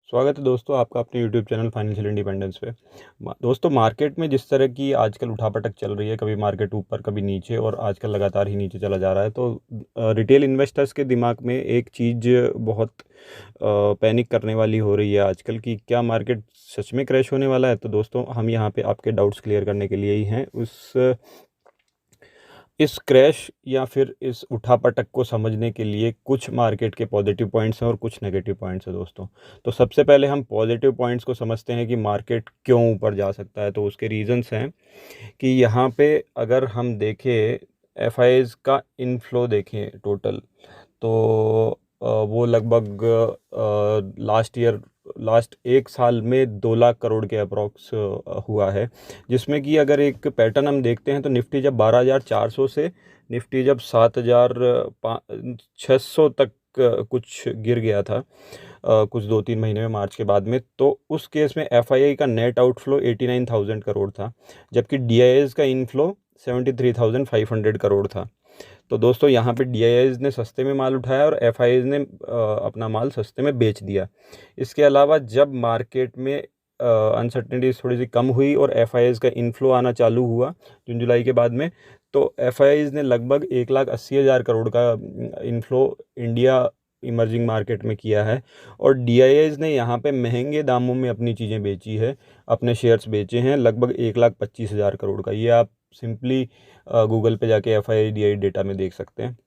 स्वागत है दोस्तों आपका अपने यूट्यूब चैनल फाइनेंशियल इंडिपेंडेंस पे। दोस्तों मार्केट में जिस तरह की आजकल उठापटक चल रही है, कभी मार्केट ऊपर कभी नीचे और आजकल लगातार ही नीचे चला जा रहा है, तो रिटेल इन्वेस्टर्स के दिमाग में एक चीज़ बहुत पैनिक करने वाली हो रही है आजकल कि क्या मार्केट सच में क्रैश होने वाला है। तो दोस्तों हम यहाँ पे आपके डाउट्स क्लियर करने के लिए ही हैं। इस क्रैश या फिर इस उठापटक को समझने के लिए कुछ मार्केट के पॉजिटिव पॉइंट्स हैं और कुछ नेगेटिव पॉइंट्स हैं दोस्तों। तो सबसे पहले हम पॉजिटिव पॉइंट्स को समझते हैं कि मार्केट क्यों ऊपर जा सकता है। तो उसके रीजंस हैं कि यहाँ पे अगर हम देखें एफआईआईज़ का इनफ्लो देखें टोटल, तो वो लगभग लास्ट एक साल में 2 लाख करोड़ के अप्रॉक्स हुआ है, जिसमें कि अगर एक पैटर्न हम देखते हैं तो निफ्टी जब 12,400 से निफ्टी जब 7,600 तक कुछ गिर गया था कुछ 2-3 महीने में मार्च के बाद में, तो उस केस में एफआईआई का नेट आउटफ्लो 89,000 करोड़ था, जबकि डीआईआईज़ का इनफ्लो 73,500 करोड़ था। तो दोस्तों यहाँ पे डीआईआईज़ ने सस्ते में माल उठाया और एफआईआईज़ ने अपना माल सस्ते में बेच दिया। इसके अलावा जब मार्केट में अनसर्टेनिटीज थोड़ी सी कम हुई और एफआईआईज़ का इनफ्लो आना चालू हुआ जून जुलाई के बाद में, तो एफआईआईज़ ने लगभग 1,80,000 करोड़ का इनफ्लो इंडिया इमर्जिंग मार्केट में किया है। और डीआईआईज़ ने यहाँ पे महंगे दामों में अपनी चीज़ें बेची है, अपने शेयर्स बेचे हैं लगभग 1,25,000 करोड़ का। ये आप सिंपली गूगल पे जाके एफआईआई डीआई डेटा में देख सकते हैं।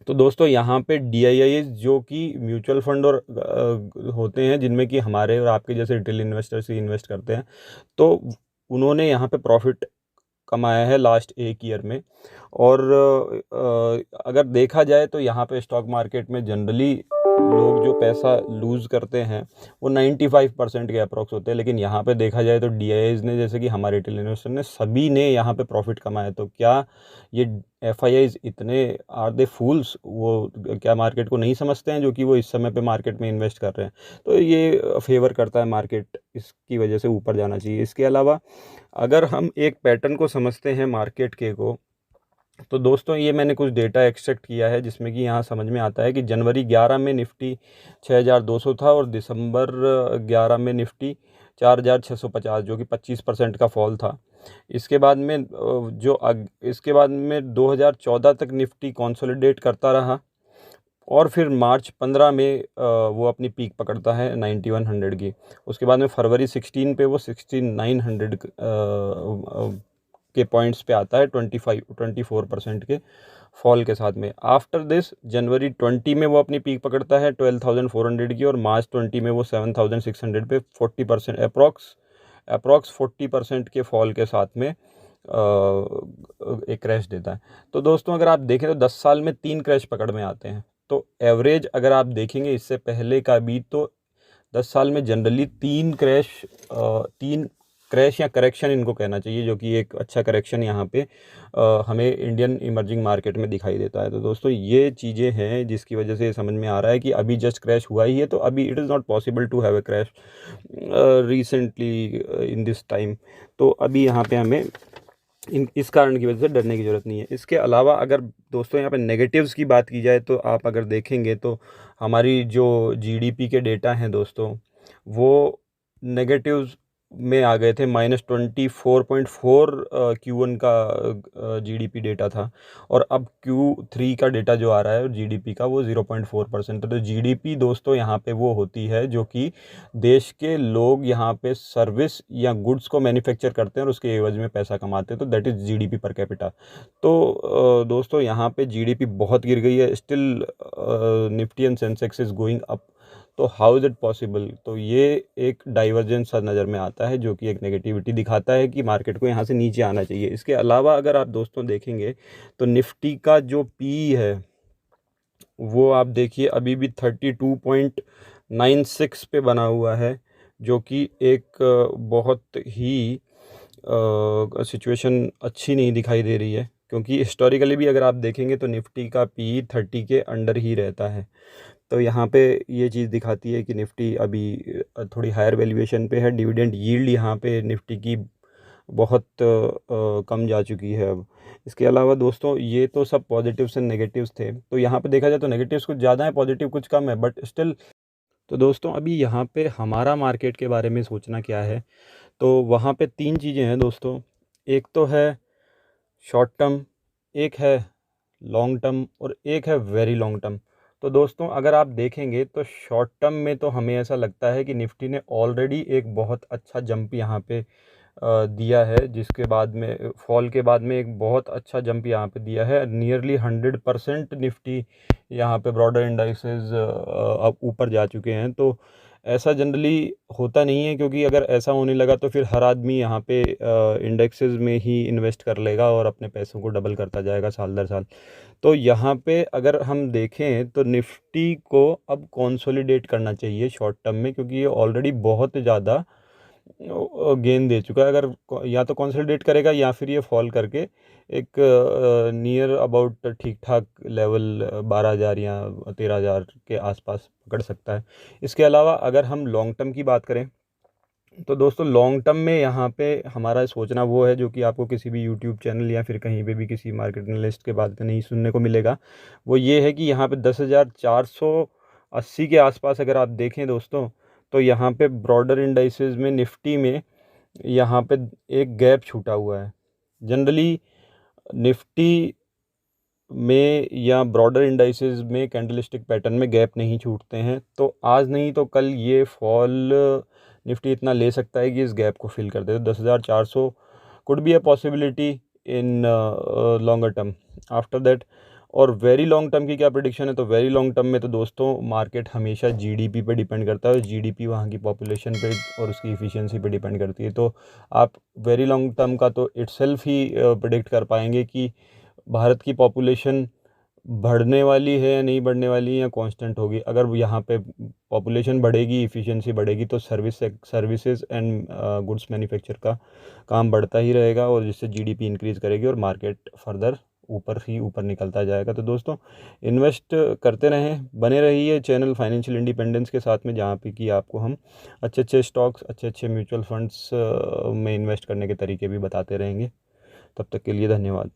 तो दोस्तों यहाँ पे डीआईआई जो कि म्यूचुअल फंड और होते हैं जिनमें कि हमारे और आपके जैसे रिटेल इन्वेस्टर्स ही इन्वेस्ट करते हैं, तो उन्होंने यहाँ पे प्रॉफिट कमाया है लास्ट एक ईयर में। और अगर देखा जाए तो यहाँ पे स्टॉक मार्केट में जनरली लोग जो पैसा लूज़ करते हैं वो 95% के अप्रॉक्स होते हैं, लेकिन यहाँ पे देखा जाए तो डीआईआईज़ ने, जैसे कि हमारे रिटेल इन्वेस्टर ने, सभी ने यहाँ पे प्रॉफिट कमाया। तो क्या ये एफआईआईज़ इतने आर दे फूल्स, वो क्या मार्केट को नहीं समझते हैं जो कि वो इस समय पे मार्केट में इन्वेस्ट कर रहे हैं? तो ये फेवर करता है मार्केट, इसकी वजह से ऊपर जाना चाहिए। इसके अलावा अगर हम एक पैटर्न को समझते हैं मार्केट के को, तो दोस्तों ये मैंने कुछ डेटा एक्सट्रैक्ट किया है जिसमें कि यहाँ समझ में आता है कि जनवरी 11 में निफ्टी 6,200 था और दिसंबर 11 में निफ्टी 4,650, जो कि 25% का फॉल था। इसके बाद में इसके बाद में 2014 तक निफ्टी कंसोलिडेट करता रहा और फिर मार्च 15 में वो अपनी पीक पकड़ता है 9100 की। उसके बाद में फरवरी 16 पे वो 6900 के पॉइंट्स पे आता है 24% के फॉल के साथ में। आफ्टर दिस जनवरी 20 में वो अपनी पीक पकड़ता है 12,400 की और मार्च 20 में वो 7,600 पे 40% अप्रॉक्स 40% के फॉल के साथ में एक क्रैश देता है। तो दोस्तों अगर आप देखें तो 10 साल में 3 क्रैश पकड़ में आते हैं। तो एवरेज अगर आप देखेंगे इससे पहले का भी, तो 10 साल में जनरली 3 क्रैश या करेक्शन इनको कहना चाहिए, जो कि एक अच्छा करेक्शन यहाँ पे हमें इंडियन इमर्जिंग मार्केट में दिखाई देता है। तो दोस्तों ये चीज़ें हैं जिसकी वजह से समझ में आ रहा है कि अभी जस्ट क्रैश हुआ ही है, तो अभी it is not possible to have a crash recently in this time. तो अभी यहाँ पे हमें इस कारण की वजह से डरने की ज़रूरत नहीं है। इसके अलावा अगर दोस्तों यहाँ पे नेगेटिव्स की बात की जाए, तो आप अगर देखेंगे तो हमारी जो जीडीपी के डेटा हैं दोस्तों, वो नेगेटिव्स में आ गए थे। -24.4 Q1 का जीडीपी डेटा था और अब Q3 का डेटा जो आ रहा है जीडीपी का वो 0.4% है। तो जीडीपी दोस्तों यहाँ पे वो होती है जो कि देश के लोग यहाँ पे सर्विस या गुड्स को मैन्युफैक्चर करते हैं और उसके एवज में पैसा कमाते हैं, तो that is GDP per capita. तो दोस्तों यहाँ पे जीडीपी बहुत गिर गई है, still Nifty and Sensex is going up. तो हाउ इज़ इट पॉसिबल? तो ये एक डाइवर्जेंस सा नज़र में आता है जो कि एक नेगेटिविटी दिखाता है कि मार्केट को यहाँ से नीचे आना चाहिए। इसके अलावा अगर आप दोस्तों देखेंगे तो निफ्टी का जो पी है वो आप देखिए अभी भी 32.96 पे बना हुआ है, जो कि एक बहुत ही सिचुएशन अच्छी नहीं दिखाई दे रही है, क्योंकि हिस्टोरिकली भी अगर आप देखेंगे तो निफ्टी का पी 30 के अंडर ही रहता है। तो यहाँ पे ये चीज़ दिखाती है कि निफ्टी अभी थोड़ी हायर वैल्यूएशन पे है। डिविडेंड यील्ड यहाँ पे निफ्टी की बहुत कम जा चुकी है अब। इसके अलावा दोस्तों ये तो सब पॉजिटिव्स एंड नेगेटिव्स थे। तो यहाँ पे देखा जाए तो नेगेटिव्स कुछ ज़्यादा है, पॉजिटिव कुछ कम है, बट स्टिल तो दोस्तों अभी यहाँ पे हमारा मार्केट के बारे में सोचना क्या है, तो वहाँ पे 3 चीज़ें हैं दोस्तों। एक तो है शॉर्ट टर्म, एक है लॉन्ग टर्म और एक है वेरी लॉन्ग टर्म। तो दोस्तों अगर आप देखेंगे तो शॉर्ट टर्म में तो हमें ऐसा लगता है कि निफ्टी ने ऑलरेडी एक बहुत अच्छा जंप यहाँ पे दिया है, जिसके बाद में फॉल के बाद में एक बहुत अच्छा जंप यहाँ पे दिया है। नियरली 100% निफ्टी यहाँ पे ब्रॉडर इंडाइसेस अब ऊपर जा चुके हैं। तो ऐसा जनरली होता नहीं है, क्योंकि अगर ऐसा होने लगा तो फिर हर आदमी यहाँ पे इंडेक्सेस में ही इन्वेस्ट कर लेगा और अपने पैसों को डबल करता जाएगा साल दर साल। तो यहाँ पे अगर हम देखें तो निफ्टी को अब कंसोलिडेट करना चाहिए शॉर्ट टर्म में, क्योंकि ये ऑलरेडी बहुत ज़्यादा गेन दे चुका है। अगर या तो कंसोलिडेट करेगा या फिर ये फॉल करके एक नियर अबाउट ठीक ठाक लेवल 12,000 या 13,000 के आसपास पकड़ सकता है। इसके अलावा अगर हम लॉन्ग टर्म की बात करें तो दोस्तों लॉन्ग टर्म में यहाँ पे हमारा सोचना वो है, जो कि आपको किसी भी यूट्यूब चैनल या फिर कहीं पे भी किसी मार्केट एनालिस्ट के बाद नहीं सुनने को मिलेगा। वो ये है कि यहाँ पे 10,480 के आसपास अगर आप देखें दोस्तों, तो यहाँ पे ब्रॉडर इंडाइसेस में निफ्टी में यहाँ पे एक गैप छूटा हुआ है। जनरली निफ्टी में या ब्रॉडर इंडाइसेस में कैंडलस्टिक पैटर्न में गैप नहीं छूटते हैं। तो आज नहीं तो कल ये फॉल निफ्टी इतना ले सकता है कि इस गैप को फिल कर दे। तो 10,400 could be a possibility in longer term after that. और वेरी लॉन्ग टर्म की क्या प्रेडिक्शन है, तो वेरी लॉन्ग टर्म में तो दोस्तों मार्केट हमेशा जीडीपी पे डिपेंड करता है। जीडीपी वहाँ की पॉपुलेशन पे और उसकी इफ़िशियंसी पे डिपेंड करती है। तो आप वेरी लॉन्ग टर्म का तो इटसेल्फ ही प्रेडिक्ट कर पाएंगे कि भारत की पॉपुलेशन बढ़ने वाली है या नहीं बढ़ने वाली है या कांस्टेंट होगी। अगर यहाँ पे पॉपुलेशन बढ़ेगी, इफ़िशियंसी बढ़ेगी, तो सर्विसेज एंड गुड्स मैन्युफैक्चर का काम बढ़ता ही रहेगा और जिससे जीडीपी इंक्रीज़ करेगी और मार्केट फर्दर ऊपर ही ऊपर निकलता जाएगा। तो दोस्तों इन्वेस्ट करते रहें, बने रहिए चैनल फाइनेंशियल इंडिपेंडेंस के साथ में, जहाँ पे कि आपको हम अच्छे अच्छे स्टॉक्स, अच्छे अच्छे म्यूचुअल फंड्स में इन्वेस्ट करने के तरीके भी बताते रहेंगे। तब तक के लिए धन्यवाद।